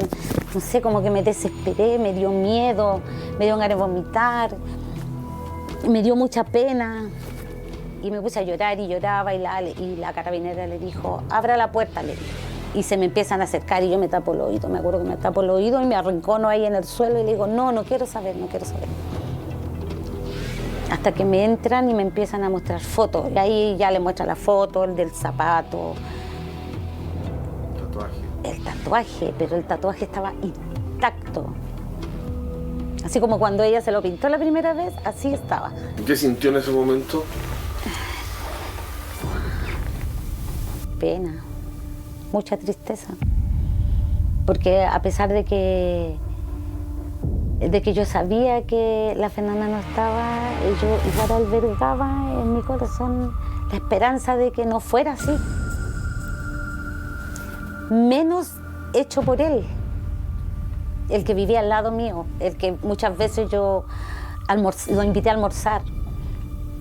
no sé, como que me desesperé, me dio miedo, me dio ganas de vomitar, me dio mucha pena. Y me puse a llorar y lloraba y la carabinera le dijo, abra la puerta, le dijo. Y se me empiezan a acercar y yo me tapo el oído, me acuerdo que me tapo el oído y me arrincono ahí en el suelo y le digo, no quiero saber. Hasta que me entran y me empiezan a mostrar fotos. Y ahí ya le muestra la foto, el del zapato. El tatuaje, pero el tatuaje estaba intacto. Así como cuando ella se lo pintó la primera vez, así estaba. ¿Qué sintió en ese momento? Pena, mucha tristeza. Porque a pesar de que yo sabía que la Fernanda no estaba, yo igual albergaba en mi corazón la esperanza de que no fuera así. Menos hecho por él, el que vivía al lado mío, el que muchas veces yo lo invité a almorzar,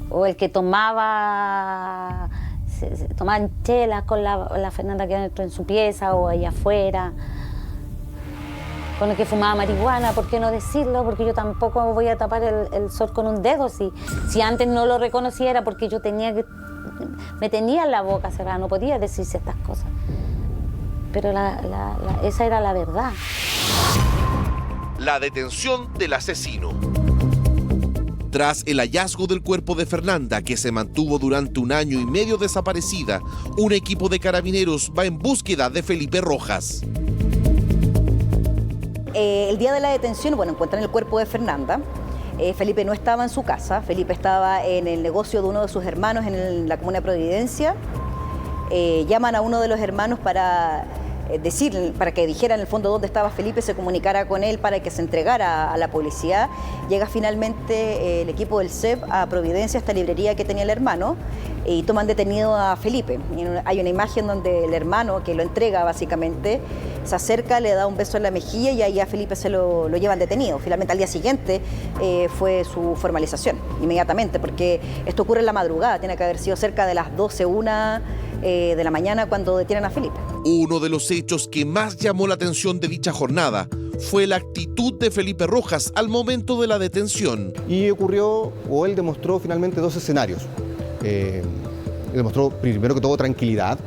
o el que tomaban chelas con la Fernanda que entró en su pieza o allá afuera, con el que fumaba marihuana. ¿Por qué no decirlo? Porque yo tampoco voy a tapar el sol con un dedo. Si antes no lo reconocía era porque yo me tenía la boca cerrada, no podía decir ciertas cosas. Pero esa era la verdad. La detención del asesino. Tras el hallazgo del cuerpo de Fernanda, que se mantuvo durante 1 año y medio desaparecida, un equipo de carabineros va en búsqueda de Felipe Rojas. El día de la detención, encuentran el cuerpo de Fernanda. Felipe no estaba en su casa, Felipe estaba en el negocio de uno de sus hermanos en la comuna de Providencia. Llaman a uno de los hermanos para que dijera en el fondo dónde estaba Felipe, se comunicara con él para que se entregara a la policía. Llega finalmente el equipo del CEP a Providencia, esta librería que tenía el hermano, y toman detenido a Felipe. Hay una imagen donde el hermano, que lo entrega básicamente, se acerca, le da un beso en la mejilla y ahí a Felipe se lo llevan detenido. Finalmente al día siguiente fue su formalización, inmediatamente, porque esto ocurre en la madrugada, tiene que haber sido cerca de las 12:01 de la mañana cuando detienen a Felipe. Uno de los hechos que más llamó la atención de dicha jornada fue la actitud de Felipe Rojas al momento de la detención. Y él demostró finalmente 2 escenarios. Demostró primero que todo tranquilidad,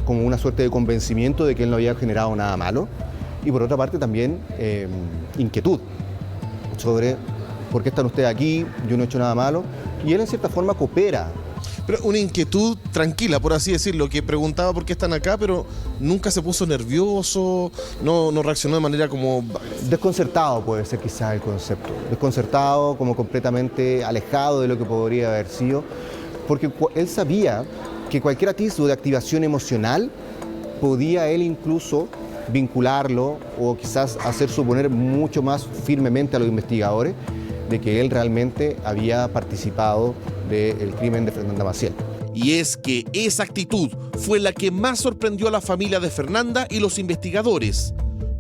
como una suerte de convencimiento de que él no había generado nada malo, y por otra parte también inquietud sobre por qué están ustedes aquí, yo no he hecho nada malo, y él en cierta forma coopera. Pero una inquietud tranquila, por así decirlo, que preguntaba por qué están acá, pero nunca se puso nervioso, no reaccionó de manera como... Desconcertado puede ser quizás el concepto, desconcertado, como completamente alejado de lo que podría haber sido, porque él sabía que cualquier atisbo de activación emocional podía él incluso vincularlo o quizás hacer suponer mucho más firmemente a los investigadores de que él realmente había participado del crimen de Fernanda Maciel. Y es que esa actitud fue la que más sorprendió a la familia de Fernanda y los investigadores.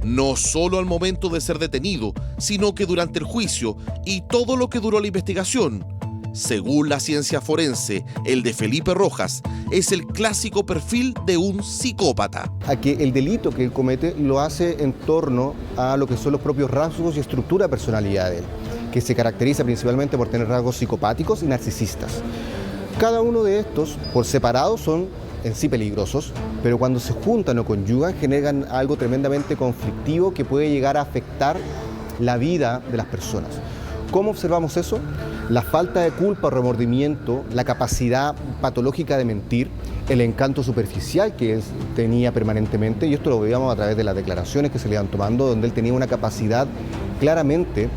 No solo al momento de ser detenido, sino que durante el juicio y todo lo que duró la investigación. Según la ciencia forense, el de Felipe Rojas es el clásico perfil de un psicópata. A que el delito que él comete lo hace en torno a lo que son los propios rasgos y estructura de personalidad de él, que se caracteriza principalmente por tener rasgos psicopáticos y narcisistas. Cada uno de estos, por separado, son en sí peligrosos, pero cuando se juntan o conyugan, generan algo tremendamente conflictivo que puede llegar a afectar la vida de las personas. ¿Cómo observamos eso? La falta de culpa o remordimiento, la capacidad patológica de mentir, el encanto superficial que él tenía permanentemente, y esto lo veíamos a través de las declaraciones que se le iban tomando, donde él tenía una capacidad claramente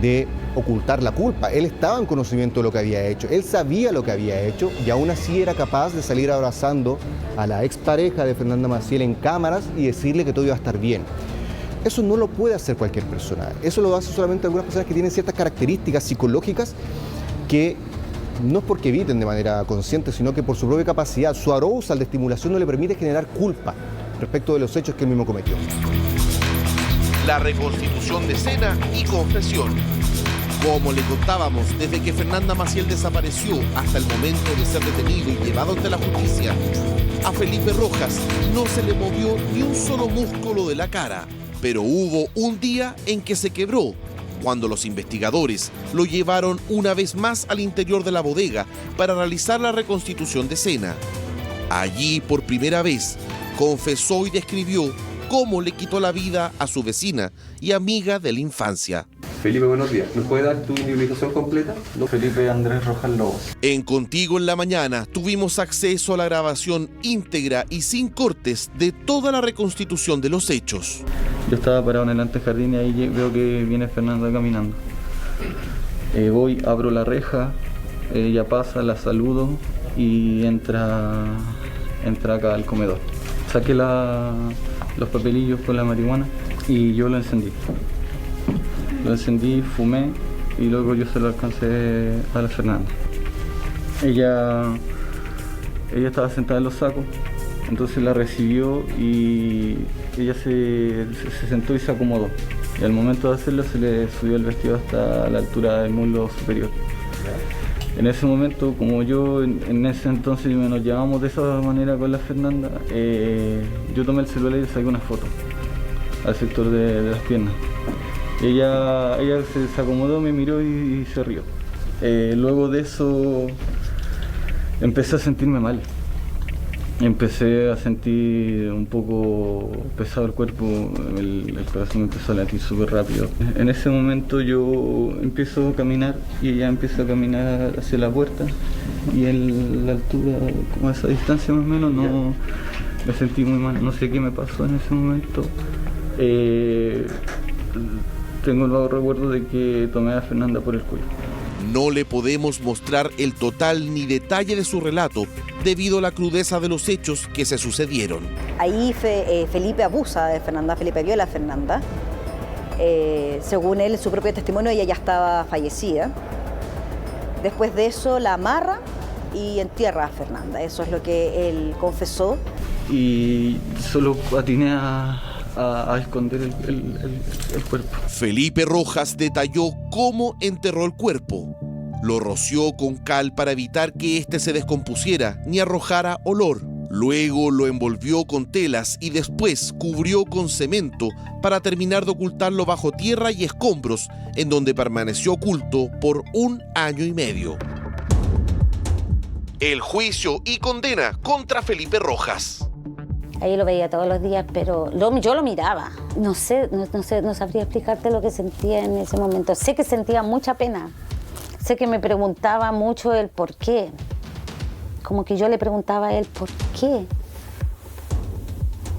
de ocultar la culpa. Él estaba en conocimiento de lo que había hecho, él sabía lo que había hecho y aún así era capaz de salir abrazando a la expareja de Fernanda Maciel en cámaras y decirle que todo iba a estar bien. Eso no lo puede hacer cualquier persona, eso lo hace solamente algunas personas que tienen ciertas características psicológicas que no es porque eviten de manera consciente, sino que por su propia capacidad, su arousal de estimulación no le permite generar culpa respecto de los hechos que él mismo cometió. La reconstitución de escena y confesión. Como le contábamos, desde que Fernanda Maciel desapareció hasta el momento de ser detenido y llevado ante la justicia, a Felipe Rojas no se le movió ni un solo músculo de la cara. Pero hubo un día en que se quebró, cuando los investigadores lo llevaron una vez más al interior de la bodega para realizar la reconstitución de escena. Allí, por primera vez, confesó y describió cómo le quitó la vida a su vecina y amiga de la infancia. Felipe, buenos días. ¿Nos puede dar tu individualización completa? Felipe Andrés Rojas Lobos. En Contigo en la Mañana tuvimos acceso a la grabación íntegra y sin cortes de toda la reconstitución de los hechos. Yo estaba parado en el antejardín y ahí veo que viene Fernanda caminando. Voy, abro la reja, ella pasa, la saludo y entra acá al comedor. Saqué los papelillos con la marihuana y yo lo encendí. Lo encendí, fumé y luego yo se lo alcancé a la Fernanda. Ella estaba sentada en los sacos, entonces la recibió y ella se sentó y se acomodó. Y al momento de hacerlo se le subió el vestido hasta la altura del muslo superior. En ese momento, como yo en ese entonces nos llevamos de esa manera con la Fernanda, yo tomé el celular y le saqué una foto al sector de las piernas. Ella se acomodó, me miró y se rió. Luego de eso empecé a sentirme mal. Empecé a sentir un poco pesado el cuerpo, el corazón me empezó a latir súper rápido. En ese momento yo empiezo a caminar y ella empieza a caminar hacia la puerta y en la altura, como a esa distancia más o menos, no me sentí muy mal. No sé qué me pasó en ese momento. Tengo el vago recuerdo de que tomé a Fernanda por el cuello. No le podemos mostrar el total ni detalle de su relato debido a la crudeza de los hechos que se sucedieron. Ahí Felipe abusa de Fernanda, Felipe viola a Fernanda. Según él, su propio testimonio, ella ya estaba fallecida. Después de eso la amarra y entierra a Fernanda. Eso es lo que él confesó. Y solo atiné a esconder el cuerpo. Felipe Rojas detalló cómo enterró el cuerpo. Lo roció con cal para evitar que éste se descompusiera ni arrojara olor. Luego lo envolvió con telas y después cubrió con cemento para terminar de ocultarlo bajo tierra y escombros, en donde permaneció oculto por 1 año y medio. El juicio y condena contra Felipe Rojas. Ahí lo veía todos los días, pero yo lo miraba. No sabría explicarte lo que sentía en ese momento. Sé que sentía mucha pena. Sé que me preguntaba mucho el por qué. Como que yo le preguntaba a él por qué.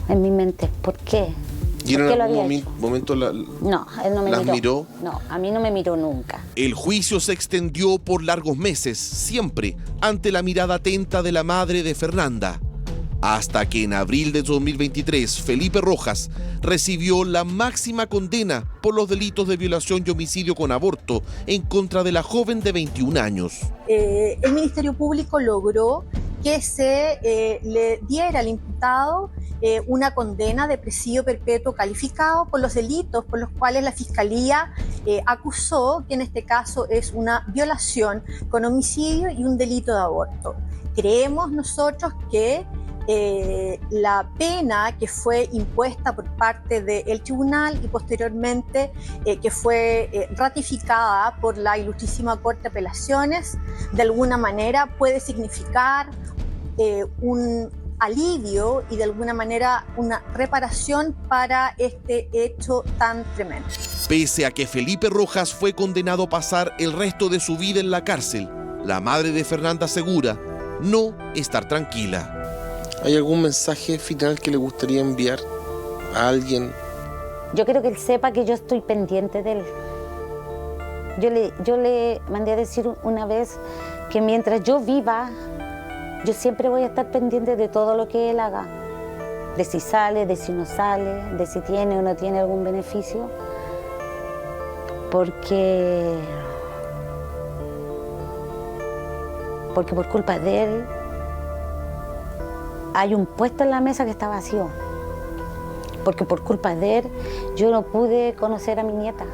En mi mente, ¿por qué? ¿Y en algún momento No, él no me las miró? No, a mí no me miró nunca. El juicio se extendió por largos meses, siempre ante la mirada atenta de la madre de Fernanda. Hasta que en abril de 2023, Felipe Rojas recibió la máxima condena por los delitos de violación y homicidio con aborto en contra de la joven de 21 años. El Ministerio Público logró que se le diera al imputado una condena de presidio perpetuo calificado por los delitos por los cuales la Fiscalía acusó, que en este caso es una violación con homicidio y un delito de aborto. Creemos nosotros que la pena que fue impuesta por parte del tribunal y posteriormente que fue ratificada por la Ilustrísima Corte de Apelaciones, de alguna manera puede significar un alivio y de alguna manera una reparación para este hecho tan tremendo. Pese a que Felipe Rojas fue condenado a pasar el resto de su vida en la cárcel, la madre de Fernanda asegura no estar tranquila. ¿Hay algún mensaje final que le gustaría enviar a alguien? Yo quiero que él sepa que yo estoy pendiente de él. Yo le mandé a decir una vez que mientras yo viva, yo siempre voy a estar pendiente de todo lo que él haga. De si sale, de si no sale, de si tiene o no tiene algún beneficio. Porque por culpa de él hay un puesto en la mesa que está vacío. Porque por culpa de él yo no pude conocer a mi nieta.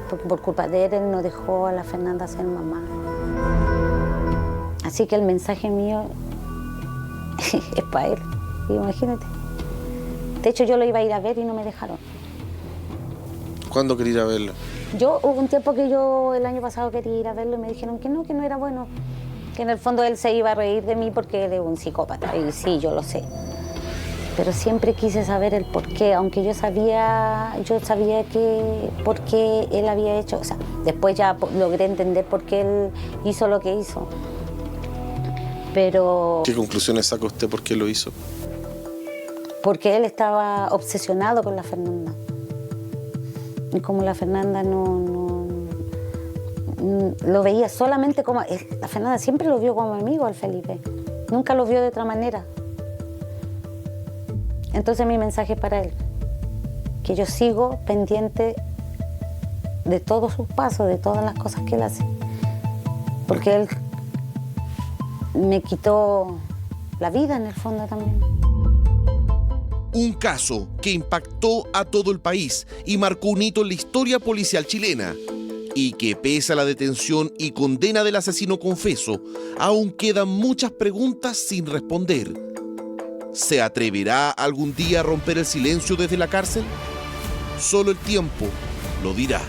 Porque por culpa de él no dejó a la Fernanda ser mamá. Así que el mensaje mío es para él, imagínate. De hecho, yo lo iba a ir a ver y no me dejaron. ¿Cuándo quería ir a verlo? Hubo un tiempo que el año pasado quería ir a verlo y me dijeron que no era bueno. Que en el fondo él se iba a reír de mí porque él es un psicópata. Y sí, yo lo sé. Pero siempre quise saber el por qué, aunque yo sabía que por qué él había hecho, o sea, después ya logré entender por qué él hizo lo que hizo. Pero... ¿Qué conclusiones saca usted por qué lo hizo? Porque él estaba obsesionado con la Fernanda. Y como la Fernanda no lo veía solamente como... La Fernanda siempre lo vio como amigo al Felipe, nunca lo vio de otra manera. Entonces mi mensaje para él, que yo sigo pendiente de todos sus pasos, de todas las cosas que él hace. Porque él me quitó la vida en el fondo también. Un caso que impactó a todo el país y marcó un hito en la historia policial chilena. Y que pese a la detención y condena del asesino confeso, aún quedan muchas preguntas sin responder. ¿Se atreverá algún día a romper el silencio desde la cárcel? Solo el tiempo lo dirá.